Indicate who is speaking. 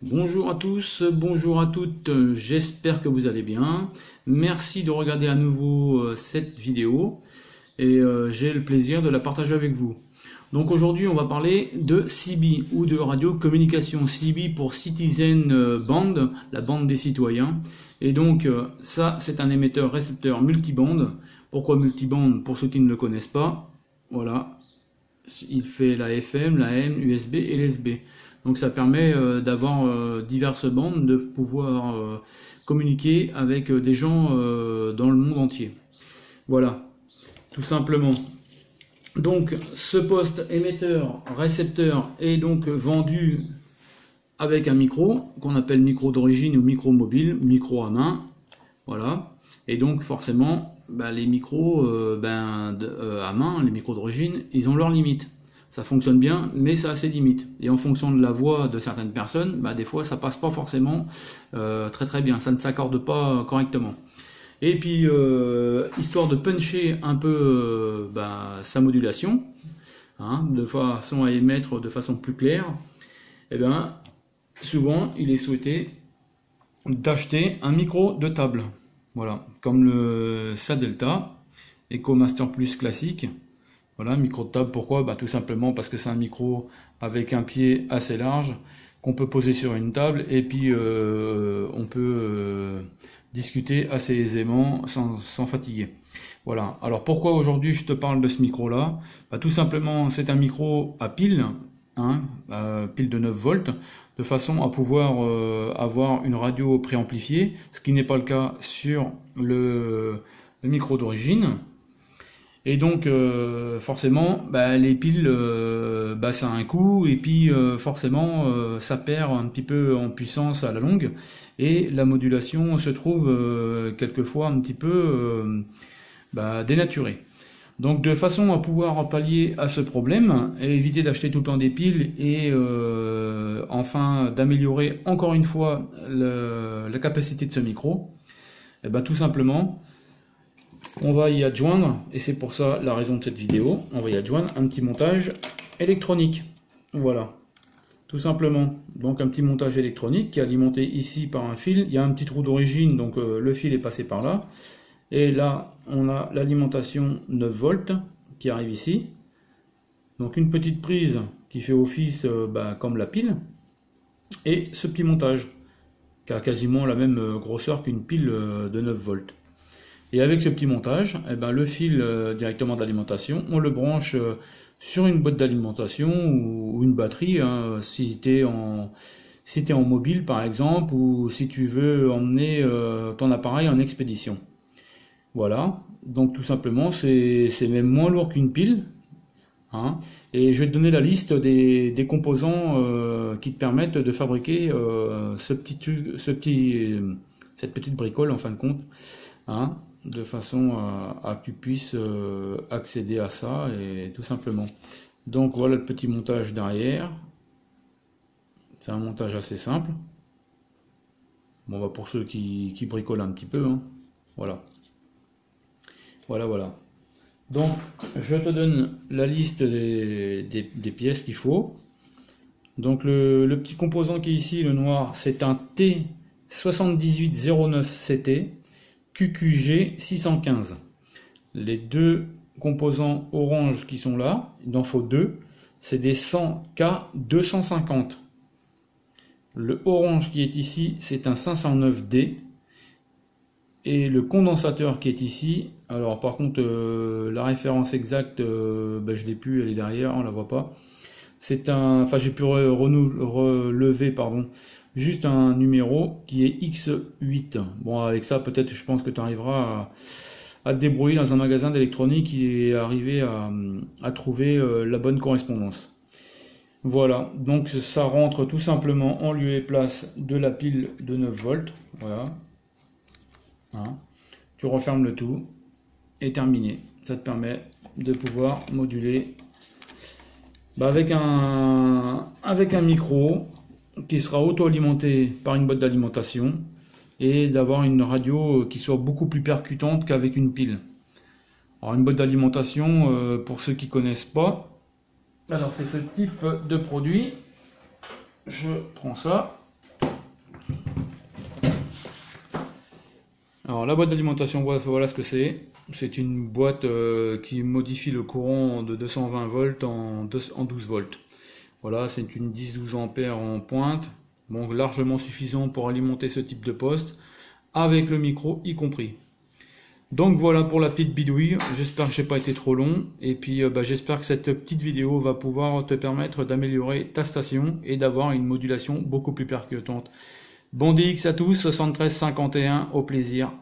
Speaker 1: Bonjour à tous, bonjour à toutes, j'espère que vous allez bien. Merci de regarder à nouveau cette vidéo et j'ai le plaisir de la partager avec vous. Donc aujourd'hui on va parler de CB ou de radiocommunication. CB pour Citizen Band, la bande des citoyens. Et donc ça c'est un émetteur récepteur multibande. Pourquoi multibande? Pour ceux qui ne le connaissent pas, voilà, il fait la FM, la AM, USB et l'SB. Donc ça permet d'avoir diverses bandes, de pouvoir communiquer avec des gens dans le monde entier. Voilà, tout simplement. Donc ce poste émetteur récepteur est donc vendu avec un micro qu'on appelle micro d'origine ou micro mobile, micro à main. Voilà. Et donc forcément, les micros à main, les micros d'origine, ils ont leurs limites. Ça fonctionne bien, mais ça a ses limites. Et en fonction de la voix de certaines personnes, des fois ça passe pas forcément très très bien, ça ne s'accorde pas correctement. Et puis, histoire de puncher un peu sa modulation, de façon à émettre de façon plus claire, souvent il est souhaité d'acheter un micro de table. Voilà, comme le Sadelta EcoMaster Plus classique. Voilà, micro de table, pourquoi? Tout simplement parce que c'est un micro avec un pied assez large qu'on peut poser sur une table et puis on peut discuter assez aisément sans fatiguer. Voilà, alors pourquoi aujourd'hui je te parle de ce micro là? Tout simplement c'est un micro à pile, pile de 9 volts, de façon à pouvoir avoir une radio préamplifiée, ce qui n'est pas le cas sur le micro d'origine. Et donc forcément les piles ça a un coût et puis forcément ça perd un petit peu en puissance à la longue et la modulation se trouve quelquefois un petit peu dénaturée. Donc de façon à pouvoir pallier à ce problème et éviter d'acheter tout le temps des piles et enfin d'améliorer encore une fois la capacité de ce micro, tout simplement on va y adjoindre, et c'est pour ça la raison de cette vidéo, on va y adjoindre un petit montage électronique. Voilà, tout simplement. Donc un petit montage électronique qui est alimenté ici par un fil. Il y a un petit trou d'origine, donc le fil est passé par là. Et là, on a l'alimentation 9 volts qui arrive ici. Donc une petite prise qui fait office comme la pile. Et ce petit montage qui a quasiment la même grosseur qu'une pile de 9 volts. Et avec ce petit montage, le fil directement d'alimentation, on le branche sur une boîte d'alimentation ou une batterie, si tu es en mobile par exemple, ou si tu veux emmener ton appareil en expédition. Voilà, donc tout simplement, c'est même moins lourd qu'une pile. Et je vais te donner la liste des composants qui te permettent de fabriquer cette petite bricole en fin de compte. De façon à que tu puisses accéder à ça et tout simplement. Donc voilà le petit montage derrière. C'est un montage assez simple. Bon pour ceux qui bricolent un petit peu. Voilà. Voilà. Donc je te donne la liste des pièces qu'il faut. Donc le petit composant qui est ici, le noir, c'est un T7809CT. QQG 615. Les deux composants orange qui sont là, il en faut deux, c'est des 100K 250. Le orange qui est ici, c'est un 509D. Et le condensateur qui est ici, alors par contre la référence exacte, je ne l'ai plus, elle est derrière, on la voit pas. C'est j'ai pu relever, juste un numéro qui est X8. Bon, avec ça, peut-être, je pense que tu arriveras à te débrouiller dans un magasin d'électronique et arriver à trouver la bonne correspondance. Voilà, donc ça rentre tout simplement en lieu et place de la pile de 9 volts. Voilà. Tu refermes le tout et terminé. Ça te permet de pouvoir moduler avec un micro qui sera auto-alimenté par une boîte d'alimentation et d'avoir une radio qui soit beaucoup plus percutante qu'avec une pile. Alors une boîte d'alimentation, pour ceux qui ne connaissent pas, alors c'est ce type de produit. Je prends ça, Alors la boîte d'alimentation, voilà ce que c'est. C'est une boîte qui modifie le courant de 220 volts en 12 volts. Voilà, c'est une 10-12 ampères en pointe. Bon, largement suffisant pour alimenter ce type de poste, avec le micro y compris. Donc voilà pour la petite bidouille, j'espère que je n'ai pas été trop long, et puis j'espère que cette petite vidéo va pouvoir te permettre d'améliorer ta station et d'avoir une modulation beaucoup plus percutante. Bon DX à tous, 73 51, au plaisir.